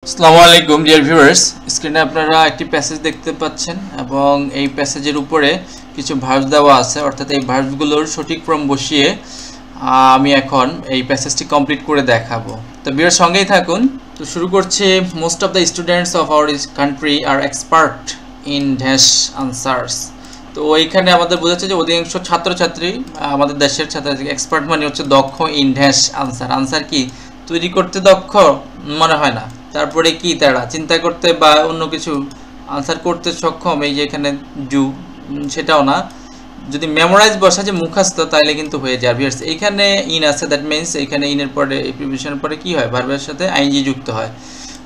আসসালামু আলাইকুম dear viewers, স্ক্রিনে আপনারা একটি প্যাসেজ দেখতে পাচ্ছেন এবং এই প্যাসেজের উপরে কিছু ভার্ব দেওয়া আছে, অর্থাৎ এই ভার্বগুলোর সঠিক ফর্ম বসিয়ে আমি এখন এই প্যাসেজটি কমপ্লিট করে দেখাবো। তো ভিউয়ার্স সঙ্গেই থাকুন। তো শুরু করছি। Most of the students of our country are expert in dash answers. তো ওইখানে আমাদের বোঝাচ্ছে যে অধিকাংশ ছাত্রছাত্রী আমাদের দেশের ছাত্রছাত্রী, এক্সপার্ট মানে হচ্ছে দক্ষ, ইন ড্যাশ আনসার। আনসার কি তৈরি করতে দক্ষ মনে হয় না, তারপরে কি তারা চিন্তা করতে বা অন্য কিছু আনসার করতে সক্ষম, এই যে এখানে ডু সেটাও না। যদি মেমোরাইজ বসা যে মুখস্থ তাহলে কিন্তু হয়ে যায়। ভিউয়ার্স এইখানে ইন আছে, দ্যাট মিন্স এইখানে ইনের পরে এই প্রিপোজিশনের পরে কি হয়, ভার্বের সাথে আইএনজি যুক্ত হয়।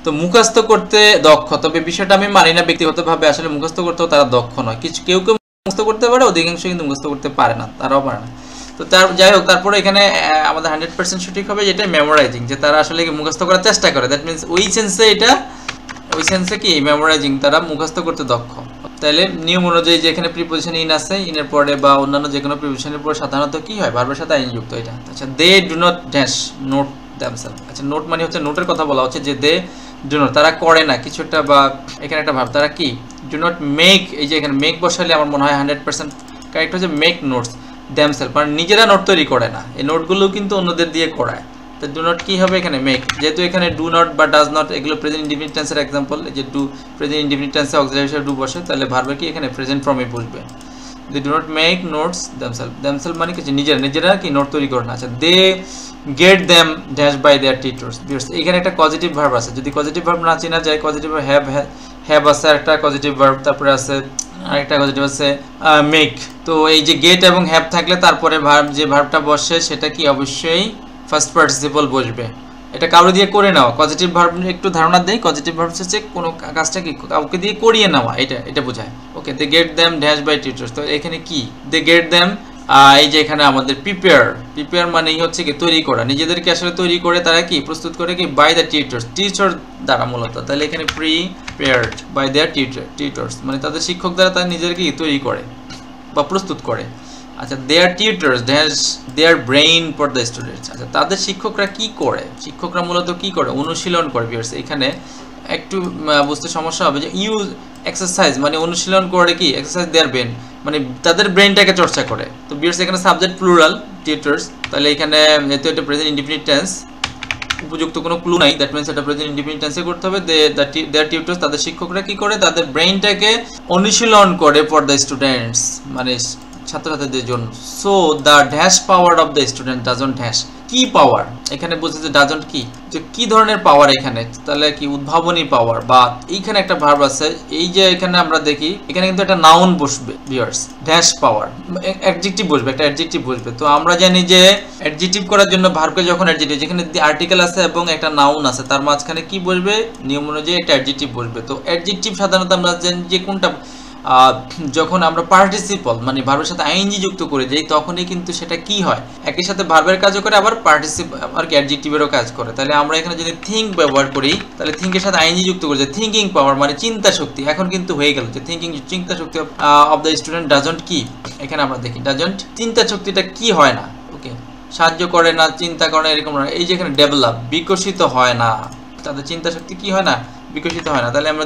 তো মুখস্থ করতে দক্ষ, তবে বিষয়টা আমি মানি না ব্যক্তিগতভাবে, আসলে মুখস্থ করতেও তারা দক্ষ নয়। কিছু কেউ কেউ মুখস্থ করতে পারে, অধিকাংশ কিন্তু মুখস্থ করতে পারে না, তারাও পারে না। তো তার যাই হোক, তারপরে এখানে আমাদের 100% সঠিক হবে যেটা মেমোরাইজিং, যে তারা আসলে মুখস্থ করার চেষ্টা করে। দ্যাট মিন্স ওই সেন্সে এটা, ওই সেন্সে কি মেমোরাইজিং, তারা মুখস্থ করতে দক্ষ। তাহলে নিয়ম অনুযায়ী যে এখানে প্রিপোজিশন ইন আছে, ইনের পরে বা অন্যান্য যে কোনো প্রিপোজিশনের পরে সাধারণত কি হয়, ভার্বের সাথে আইন যুক্ত এটা। আচ্ছা, they do not dash note themselves. আচ্ছা, নোট মানে হচ্ছে নোটের কথা বলা হচ্ছে, যে দে ডু নট তারা করে না কিছু একটা, বা এখানে একটা ভার্ব, তারা কি ডু নট মেক, এই যে এখানে মেক বসালে আমার মনে হয় 100% কারেক্ট হচ্ছে মেক নোটস দ্যামসেলফ, মানে নিজেরা নোট তৈরি করে না, এই নোটগুলো কিন্তু অন্যদের দিয়ে করায়। তো ডু নট কি হবে এখানে, মেক। যেহেতু এখানে ডু নট বা ডাজ নট এগুলো প্রেজেন্ট ইনডিফিনিট টেন্সের এক্সাম্পল, যে ডু প্রেজেন্ট ইনডিফিনিট টেন্সে অক্সিলারি হিসেবে ডু বসে, তাহলে ভার্বে কি এখানে প্রেজেন্ট ফর্মে বসবে। They do not make notes themselves. Themselves মানে কিছু নিজেরা কি নোট তৈরি করে না। আচ্ছা, they get them dash by their teachers. এখানে একটা পজিটিভ ভার্ব আছে, যদি পজিটিভ ভার্ব না চেনা যায়, পজিটিভ হ্যাভ আছে একটা পজিটিভ ভার্ব, তারপরে আছে আরেকটা পজিটিভ আছে মেক। তো এই যে গেট এবং হ্যাভ থাকলে তারপরে ভার্ব, যে ভার্বটা বসে সেটা কি অবশ্যই ফার্স্ট পার্টিসিপল বসবে। এটা কারো দিয়ে করে নেওয়া। পজিটিভ ভার্ব একটু ধারণা দেই, পজিটিভ ভার্ব হচ্ছে কোনো কাজটা কি কাউকে দিয়ে করিয়ে নেওয়া, এটা বোঝায়। Okay, they get them dash by teachers. তো এখানে কি দে গেট দ্যাম, এই যে এখানে আমাদের প্রিপেয়ার মানেই হচ্ছে কি তৈরি করা, নিজেদেরকে আসলে তৈরি করে তারা কি প্রস্তুত করে কি বাই দ্য টিচার দ্বারা মূলত। তাহলে এখানে প্রিপেয়ার্ড বাই দেয়ার টিচার্স মানে তাদের শিক্ষক দ্বারা তারা নিজেদেরকে তৈরি করে বা প্রস্তুত করে। আচ্ছা, their tutors dash their brain for the students. আচ্ছা, তাদের শিক্ষকরা কি করে, শিক্ষকরা মূলত কি করে, অনুশীলন করে। ভিউয়ার্স এখানে একটু বুঝতে সমস্যা হবে, যে ইউজ এক্সারসাইজ মানে অনুশীলন করে কি, এক্সারসাইজ দেয়ার ব্রেন মানে তাদের ব্রেনটাকে চর্চা করে। তো ভিউয়ার্স এখানে সাবজেক্ট প্লুরাল টিউটার্স, তাহলে এখানে যেহেতু এটা প্রেজেন্ট ইনডিফিনিট টেন্স, উপযুক্ত কোনো ক্লু নাই, দ্যাট মিন্স এটা প্রেজেন্ট ইনডিফিনিট টেন্সে করতে হবে। দেয়ার টিউটার্স তাদের শিক্ষকরা কি করে, তাদের ব্রেইনটাকে অনুশীলন করে ফর দ্য স্টুডেন্টস মানে ছাত্রছাত্রীদের জন্য। So the dash power of the student doesn't dash, কি পাওয়ার এখানে বলছে যে ডাজন্ট কি, যে কি ধরনের পাওয়ার এখানে, তাহলে কি উদ্ভাবনী পাওয়ার। বা এইখানে একটা ভার্ব আছে, এই যে এখানে আমরা দেখি এখানে কিন্তু একটা নাউন বসবে ভিউয়ার্স, ড্যাশ পাওয়ার অ্যাডজেক্টিভ বসবে, একটা অ্যাডজেক্টিভ বসবে। তো আমরা জানি যে অ্যাডজেক্টিভ করার জন্য ভার্বকে যখন অ্যাডজেক্টিভ, যেখানে আর্টিকেল আছে এবং একটা নাউন আছে, তার মাঝখানে কি বসবে, নিয়ম অনুযায়ী একটা অ্যাডজেক্টিভ বসবে। তো অ্যাডজেক্টিভ সাধারণত আমরা জানি যে কোনটা, যখন আমরা পার্টিসিপল মানে ভার্বের সাথে আইএনজি যুক্ত করে যাই, তখনই কিন্তু সেটা কি হয়, একই সাথে ভার্বের কাজও করে, আবার আর কি অ্যাডজেক্টিভেরও কাজ করে। তাহলে আমরা এখানে যদি থিঙ্ক ব্যবহার করি, তাহলে থিঙ্কের সাথে আইএনজি যুক্ত করে যাই, থিঙ্কিং পাওয়ার মানে চিন্তা শক্তি। এখন কিন্তু হয়ে গেল যে চিন্তা শক্তি অফ দ্য স্টুডেন্ট ডাজন্ট কি, এখানে আমরা দেখি ডাজন্ট, চিন্তা শক্তিটা কি হয় না, ওকে সাহায্য করে না, চিন্তা করে না, এরকম না। এই যে এখানে ডেভেলপ বিকশিত হয় না, তাদের চিন্তা শক্তি কি হয় না, বিকশিত হয় না। তাহলে আমরা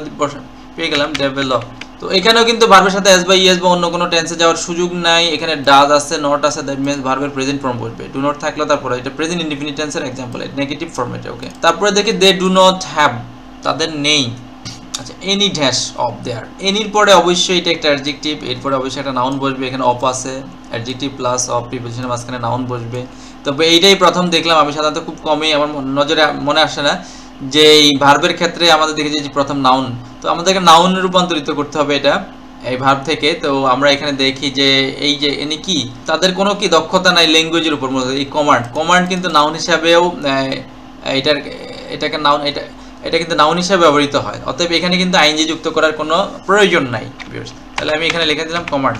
পেয়ে গেলাম ডেভেলপ। তো এখানেও কিন্তু ভার্বের সাথে এস বা ইএস বা অন্য কোনো টেন্সে যাওয়ার সুযোগ নাই, এখানে ডাজ আছে, নট আছে, দ্যাট মিন্স ভার্বের প্রেজেন্ট ফর্ম বসবে। ডু নট থাকলে তারপরে এটা প্রেজেন্ট ইনডিফিনিট টেন্সের एग्जांपल, এটা নেগেটিভ ফর্মেটে। ওকে, তারপরে দেখি দে ডু নট হ্যাভ, তাদের নেই। আচ্ছা, এনি ড্যাশ অফ দেয়ার, এনির পরে অবশ্যই এটা একটা অ্যাডজেক্টিভ, এরপরে অবশ্যই একটা নাউন বসবে। এখানে অফ আছে, অ্যাডজেক্টিভ প্লাস অফ প্রিপোজিশনের মাঝখানে নাউন বসবে। তবে এইটাই প্রথম দেখলাম, আমি সাধারণত খুব কমই আমার নজরে মনে আসে না যে এই ভার্বের ক্ষেত্রে আমাদের দেখেছি যে প্রথম নাউন, তো আমাদেরকে নাউনে রূপান্তরিত করতে হবে এটা এই ভার্ব থেকে। তো আমরা এখানে দেখি যে এই যে এনি কি, তাদের কোনো কি দক্ষতা নাই ল্যাঙ্গুয়েজের উপর। এই কমান্ড কিন্তু নাউন হিসাবেও এটাকে নাউন এটা কিন্তু নাউন হিসাবে ব্যবহৃত হয়। অতএব এখানে কিন্তু আইএনজি যুক্ত করার কোনো প্রয়োজন নাই। তাহলে আমি এখানে লিখে দিলাম কমান্ড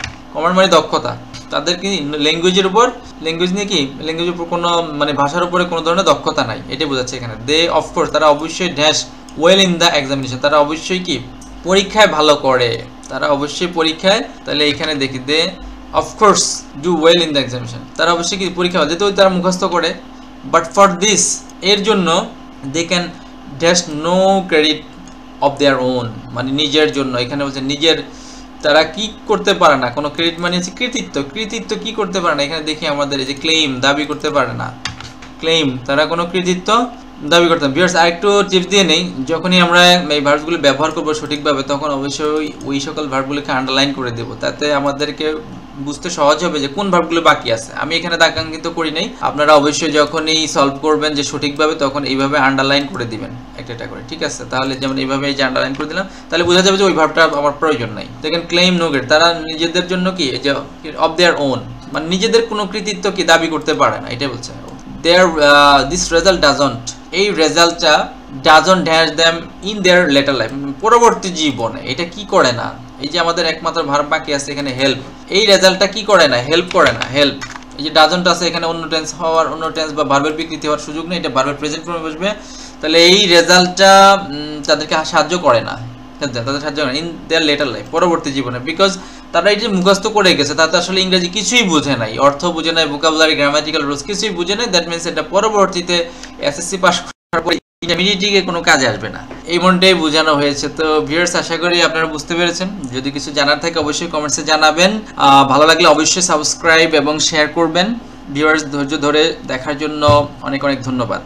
মানে দক্ষতা, তাদের কি ল্যাঙ্গুয়েজের উপর, ল্যাঙ্গুয়েজ নিয়ে কি ল্যাঙ্গুয়েজের উপর কোনো মানে ভাষার উপরে কোনো ধরনের দক্ষতা নাই, এটাই বোঝাচ্ছে এখানে। দে অফকোর্স তারা অবশ্যই dash well in the examination, তারা অবশ্যই কি পরীক্ষায় ভালো করে, তারা অবশ্যই পরীক্ষায়। তাহলে এখানে দেখি they of course do well in the examination, তারা অবশ্যই কি পরীক্ষা, যেহেতু তারা মুখস্থ করে। বাট ফর দিস এর জন্য they can dash no credit of their own, মানে নিজের জন্য। এখানে বলছে নিজের, তারা কি করতে পারে না, কোনো ক্রেডিট মানে হচ্ছে কৃতিত্ব, কৃতিত্ব কি করতে পারে না। এখানে দেখি আমাদের এই যে ক্লেম, দাবি করতে পারে না, ক্লেম, তারা কোনো কৃতিত্ব দাবি করতে না। ভিউয়ার্স আরেকটু টিপস দিয়ে নেই, যখনই আমরা এই ভার্বগুলো ব্যবহার করবো সঠিকভাবে তখন অবশ্যই ওই সকল ভার্বগুলোকে আন্ডারলাইন করে দেবো, তাতে আমাদেরকে বুঝতে সহজ হবে যে কোন ভার্বগুলো বাকি আছে। আমি এখানে দাগাঙ্কিত করি নাই, আপনারা অবশ্যই যখনই সলভ করবেন যে সঠিকভাবে তখন এইভাবে আন্ডারলাইন করে দিবেন একটা একটা করে, ঠিক আছে? তাহলে যেমন এইভাবে এই যে আন্ডারলাইন করে দিলাম, তাহলে বোঝা যাবে যে ওই ভার্বটা আমার প্রয়োজন নাই। দেখেন ক্লেম নো ক্রেডিট, তারা নিজেদের জন্য কি এই যে অফ দেয়ার ওন, মানে নিজেদের কোনো কৃতিত্ব কি দাবি করতে পারে না, এটাই বলছে। দেয়ার দিস রেজাল্ট ডাজন্ট, এই রেজাল্টটা doesn't dash them in their letter life, পরবর্তী জীবনে এটা কি করে না। এই যে আমাদের একমাত্র ভার্ব বাকি আছে এখানে হেল্প, এই রেজাল্টটা কি করে না, হেল্প করে না, হেল্প। এই যে ডাজন্ট আছে এখানে অন্য টেন্স হওয়ার, অন্য টেন্স বা ভার্বের বিকৃতি হওয়ার সুযোগ নেই, এটা ভার্বের প্রেজেন্ট ফর্মে বসবে। তাহলে এই রেজাল্টটা তাদেরকে সাহায্য করে না, তাদের সাহায্য করে ইন দেয়ার লেটার লাইফ, পরবর্তী জীবনে। বিকজ তারা এই যে মুখস্থ করে গেছে, তাতে আসলে ইংরেজি কিছুই বুঝে নাই, অর্থ বুঝে নাই, ভোকাবুলারি, গ্রামাটিক্যাল রুলস কিছুই বুঝে নাই। দ্যাট মিনস এটা পরবর্তীতে এসএসসি পাস করার পরে ইন্টারমিডিয়েটে কোনো কাজে আসবে না, এই মনটাই বোঝানো হয়েছে। তো ভিউয়ার্স আশা করি আপনারা বুঝতে পেরেছেন। যদি কিছু জানার থাকে অবশ্যই কমেন্টসে জানাবেন, ভালো লাগলে অবশ্যই সাবস্ক্রাইব এবং শেয়ার করবেন। ভিউয়ার্স ধৈর্য ধরে দেখার জন্য অনেক অনেক ধন্যবাদ।